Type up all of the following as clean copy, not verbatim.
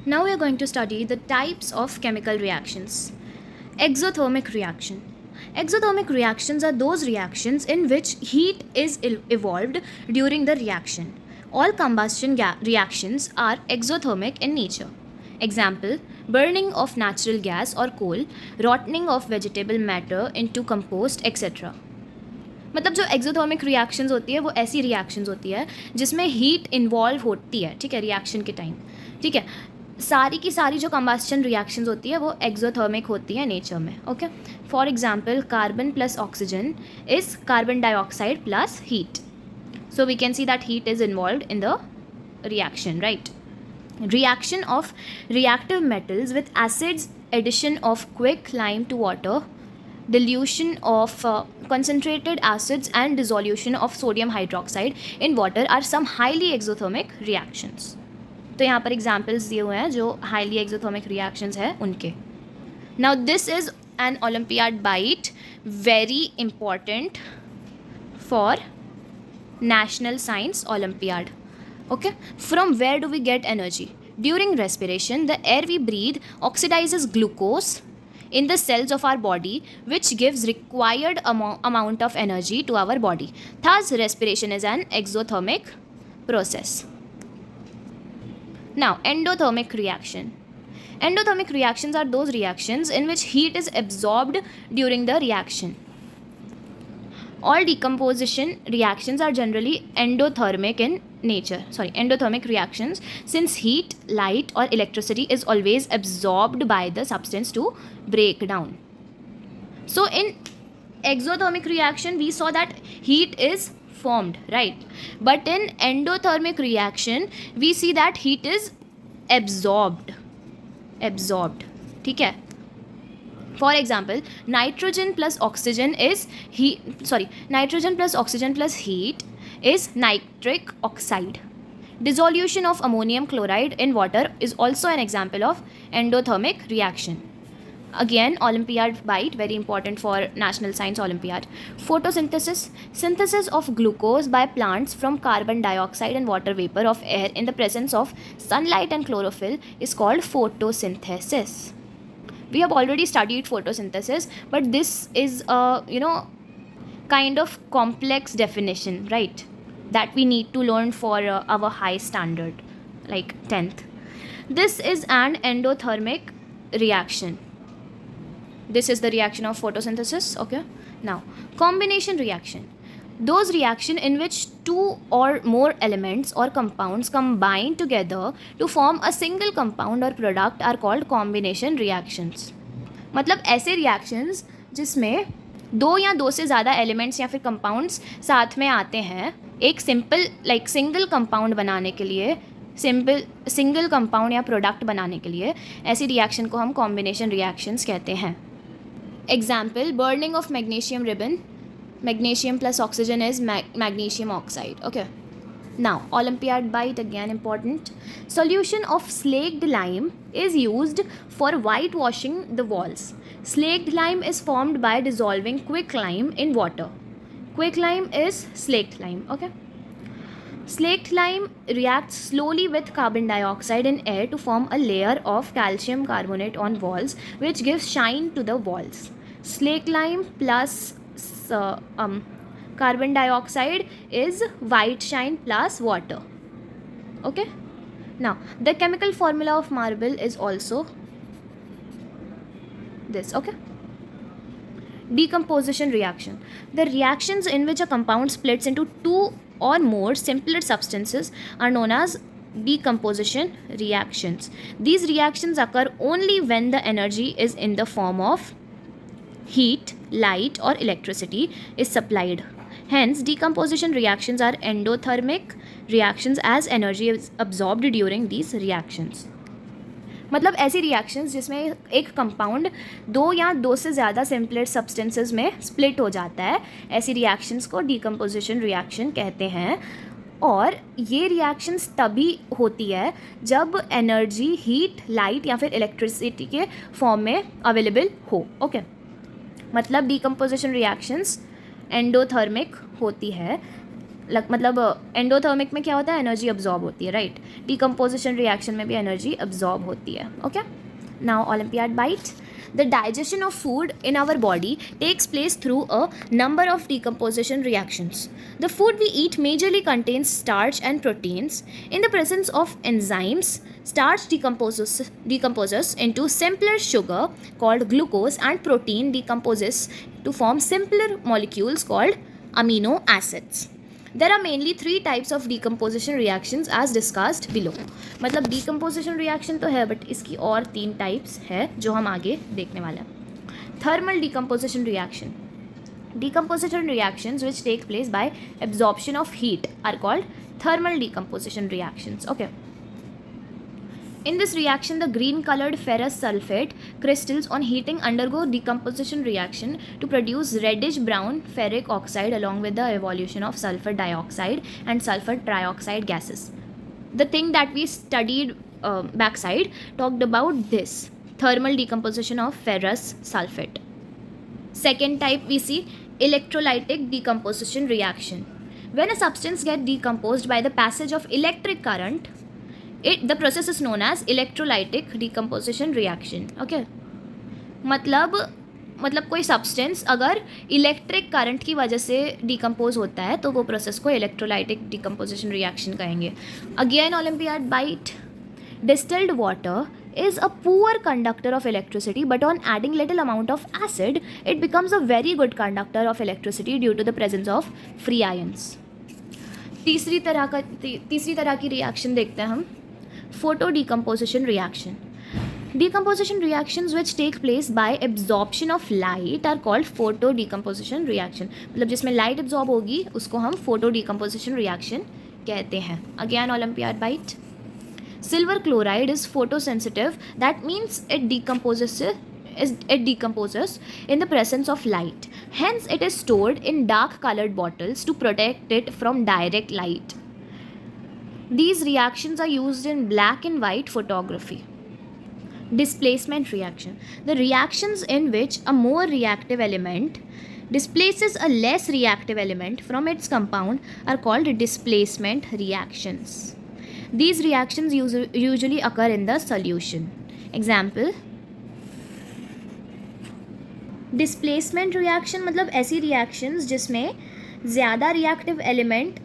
Now we are going to study the types of chemical reactions. Exothermic reaction. Exothermic reactions are those reactions in which heat is evolved during the reaction. All combustion reactions are exothermic in nature. Example: burning of natural gas or coal, rotting of vegetable matter into compost, etc. मतलब जो exothermic reactions होती है वो ऐसी reactions होती है जिसमें heat involve होती है, ठीक है, रिएक्शन के टाइम, ठीक है. सारी की सारी जो कंबस्शन रिएक्शंस होती है वो एक्सोथर्मिक होती है नेचर में. Okay, for example carbon plus oxygen is carbon dioxide plus heat. So we can see that heat is involved in the reaction, right? Reaction of reactive metals with acids, addition of quicklime to water, dilution of concentrated acids and dissolution of sodium hydroxide in water are some highly exothermic reactions. तो यहाँ पर examples दिए हुए हैं जो highly exothermic reactions है उनके. Now this is an olympiad bite, very important for National Science Olympiad. Okay, from where do we get energy? During respiration, the air we breathe oxidizes glucose in the cells of our body, which gives required amount of energy to our body. Thus, respiration is an exothermic process. Now, endothermic reaction. Endothermic reactions are those reactions in which heat is absorbed during the reaction. All decomposition reactions are generally endothermic in nature. Endothermic reactions, since heat, light or electricity is always absorbed by the substance to break down. So in exothermic reaction we saw that heat is formed, right? But in endothermic reaction we see that heat is absorbed, ठीक है. For example, nitrogen plus oxygen plus heat is nitric oxide. Dissolution of ammonium chloride in water is also an example of endothermic reaction. Again, Olympiad bite, very important for National Science Olympiad. Photosynthesis, synthesis of glucose by plants from carbon dioxide and water vapor of air in the presence of sunlight and chlorophyll is called photosynthesis. We have already studied photosynthesis, but this is a kind of complex definition, right, that we need to learn for our high standard like 10th. This is an endothermic reaction. This is the reaction of photosynthesis. Okay, now combination reaction, those reaction in which two or more elements or compounds combine together to form a single compound or product are called combination reactions. मतलब ऐसे reactions जिसमें दो या दो से ज़्यादा elements या फिर compounds साथ में आते हैं एक single compound बनाने के लिए, single compound या product बनाने के लिए, ऐसी reaction को हम combination reactions कहते हैं. Example, burning of magnesium ribbon. Magnesium plus oxygen is magnesium oxide. Okay, now Olympiad bite, again important. Solution of slaked lime is used for whitewashing the walls. Slaked lime is formed by dissolving quicklime in water. Quicklime is slaked lime. Okay, slaked lime reacts slowly with carbon dioxide in air to form a layer of calcium carbonate on walls, which gives shine to the walls. Slaked lime plus carbon dioxide is white shine plus water. Okay, now the chemical formula of marble is also this. Okay, decomposition reaction, the reactions in which a compound splits into two or more simpler substances are known as decomposition reactions. These reactions occur only when the energy is in the form of heat, light or electricity is supplied. Hence, decomposition reactions are endothermic reactions as energy is absorbed during these reactions. मतलब ऐसी reactions जिसमें एक compound दो या दो से ज़्यादा simpler substances में स्प्लिट हो जाता है, ऐसी reactions को decomposition reaction कहते हैं. और ये रिएक्शंस तभी होती है जब एनर्जी हीट, लाइट या फिर इलेक्ट्रिसिटी के फॉर्म में अवेलेबल हो. ओके, मतलब डिकम्पोजिशन रिएक्शंस एंडोथर्मिक होती है मतलब एंडोथर्मिक में क्या होता है, एनर्जी अब्जॉर्ब होती है, राइट. डिकम्पोजिशन रिएक्शन में भी एनर्जी अब्जॉर्ब होती है. Okay, now olympiad bite. The digestion of food in our body takes place through a number of decomposition reactions. The food we eat majorly contains starch and proteins. In the presence of enzymes, starch decomposes into simpler sugar called glucose, and protein decomposes to form simpler molecules called amino acids. There are mainly three types of decomposition reactions as discussed below. मतलब decomposition reaction तो है, but इसकी और 3 types है जो हम आगे देखने वाले हैं. Thermal decomposition reaction. Decomposition reactions which take place by absorption of heat are called thermal decomposition reactions. Okay. In this reaction, the green colored ferrous sulfate crystals on heating undergo decomposition reaction to produce reddish brown ferric oxide along with the evolution of sulfur dioxide and sulfur trioxide gases. The thing that we studied backside talked about this thermal decomposition of ferrous sulfate. Second type we see electrolytic decomposition reaction. When a substance gets decomposed by the passage of electric current, the process is known as electrolytic decomposition reaction. Okay, मतलब कोई substance अगर electric current की वजह से decompose होता है तो वो प्रोसेस को इलेक्ट्रोलाइटिक डिकम्पोजिशन रिएक्शन कहेंगे. Again olympiad bite. Distilled water is a poor conductor of electricity, but on adding little amount of acid, it becomes a very good conductor of electricity due to the presence of free ions. तीसरी तरह की reaction देखते हैं हम, photo decomposition reaction. Decomposition reactions which take place by absorption of light are called photo decomposition reaction. मतलब जिसमें light absorb होगी उसको हम photo decomposition reaction कहते हैं. Again Olympiad bite. Silver chloride is photosensitive. That means it decomposes in the presence of light. Hence it is stored in dark colored bottles to protect it from direct light. These reactions are used in black and white photography. Displacement reaction. The reactions in which a more reactive element displaces a less reactive element from its compound are called displacement reactions. These reactions usually occur in the solution. Example, displacement reaction मतलब ऐसी reactions जिसमें ज़्यादा reactive element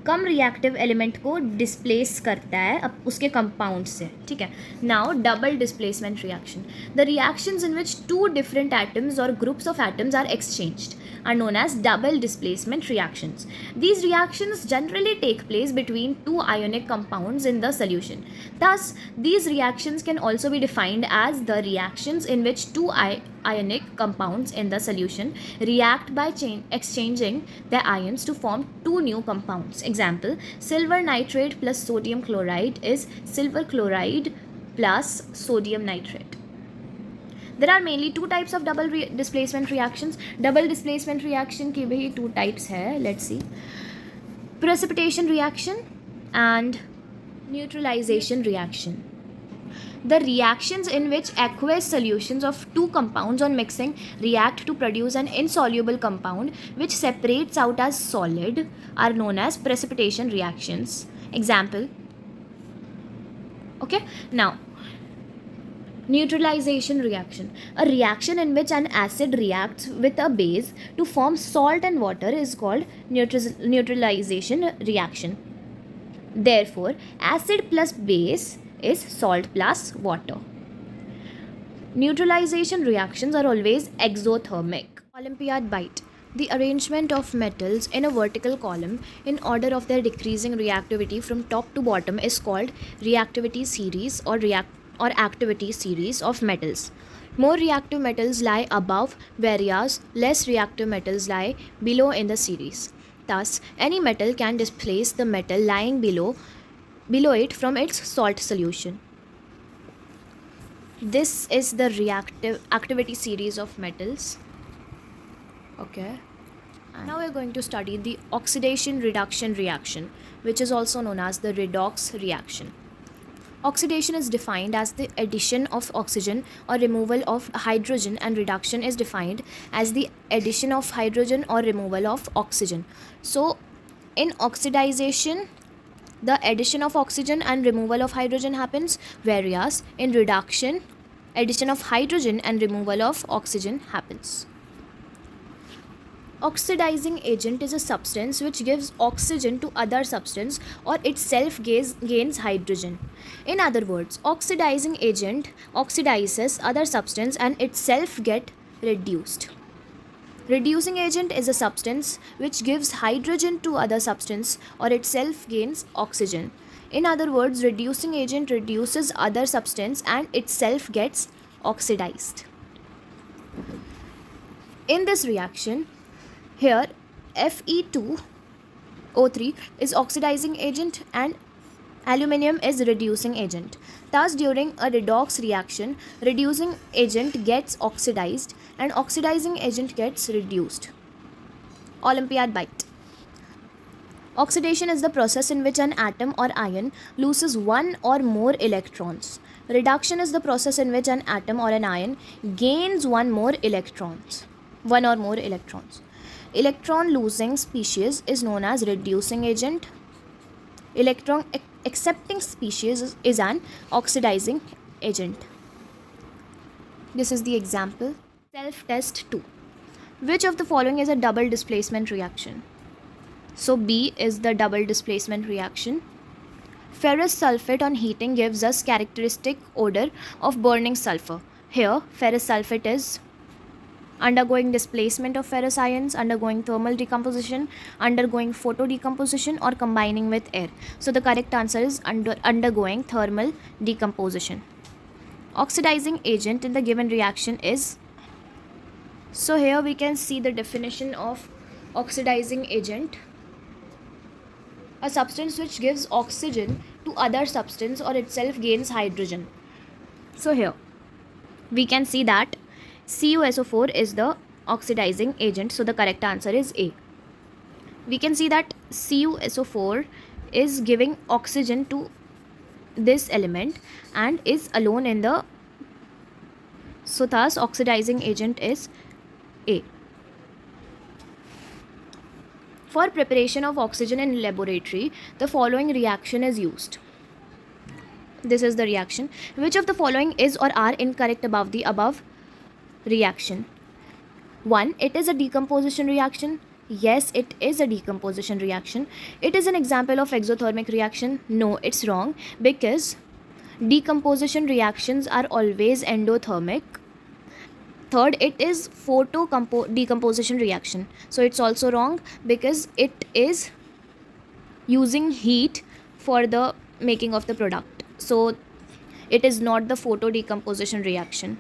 कम reactive element को displace करता है अब उसके compound से. ठीक है. Now double displacement reaction. The reactions in which 2 different atoms or groups of atoms are exchanged are known as double displacement reactions. These reactions generally take place between 2 ionic compounds in the solution. Thus, these reactions can also be defined as the reactions in which 2 ionic compounds in the solution react by exchanging their ions to form 2 new compounds. Example, silver nitrate plus sodium chloride is silver chloride plus sodium nitrate. There are mainly 2 types of double displacement reactions. Double displacement reaction की भी 2 types है. Let's see. Precipitation reaction and neutralization reaction. The reactions in which aqueous solutions of 2 compounds on mixing react to produce an insoluble compound which separates out as solid are known as precipitation reactions. Example. Okay. Now, neutralization reaction. A reaction in which an acid reacts with a base to form salt and water is called neutralization reaction. Therefore, acid plus base is salt plus water. Neutralization reactions are always exothermic. Olympiad bite. The arrangement of metals in a vertical column in order of their decreasing reactivity from top to bottom is called reactivity series or activity series of metals. More reactive metals lie above, whereas less reactive metals lie below in the series. Thus, any metal can displace the metal lying below it from its salt solution. This is the reactive activity series of metals. Okay. And now we are going to study the oxidation reduction reaction, which is also known as the redox reaction. Oxidation is defined as the addition of oxygen or removal of hydrogen, and reduction is defined as the addition of hydrogen or removal of oxygen. So, In oxidization, the addition of oxygen and removal of hydrogen happens, whereas in reduction, addition of hydrogen and removal of oxygen happens. Oxidizing agent is a substance which gives oxygen to other substance or itself gains hydrogen. In other words, oxidizing agent oxidizes other substance and itself get reduced. Reducing agent is a substance which gives hydrogen to other substance or itself gains oxygen. In other words, reducing agent reduces other substance and itself gets oxidized. In this reaction, here Fe2O3 is oxidizing agent and aluminium is reducing agent. Thus, during a redox reaction, reducing agent gets oxidized and oxidizing agent gets reduced. Olympiad bite. Oxidation is the process in which an atom or ion loses one or more electrons. Reduction is the process in which an atom or an ion gains one or more electrons. Electron losing species is known as reducing agent. Electron accepting species is an oxidizing agent. This is the example. Self-test 2. Which of the following is a double displacement reaction? So B is the double displacement reaction. Ferrous sulfate on heating gives us characteristic odor of burning sulfur. Here, ferrous sulfate is undergoing displacement of ferrous ions, undergoing thermal decomposition, undergoing photo decomposition, or combining with air. So the correct answer is undergoing thermal decomposition. Oxidizing agent in the given reaction is, so here we can see the definition of oxidizing agent: a substance which gives oxygen to other substance or itself gains hydrogen. So here we can see that CuSO4 is the oxidizing agent, so the correct answer is A. We can see that CuSO4 is giving oxygen to this element and is alone in the, so thus oxidizing agent is A. For preparation of oxygen in laboratory, the following reaction is used. This is the reaction. Which of the following is or are incorrect about the above reaction? 1. It is a decomposition reaction. Yes, it is a decomposition reaction. It is an example of exothermic reaction. No, it's wrong, because decomposition reactions are always endothermic. Third, it is decomposition reaction. So it's also wrong because it is using heat for the making of the product. So it is not the photo decomposition reaction.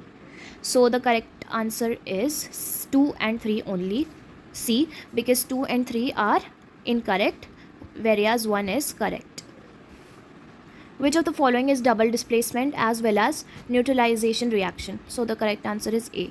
So the correct answer is 2 and 3 only, C, because 2 and 3 are incorrect, whereas 1 is correct. Which of the following is double displacement as well as neutralization reaction? So the correct answer is A.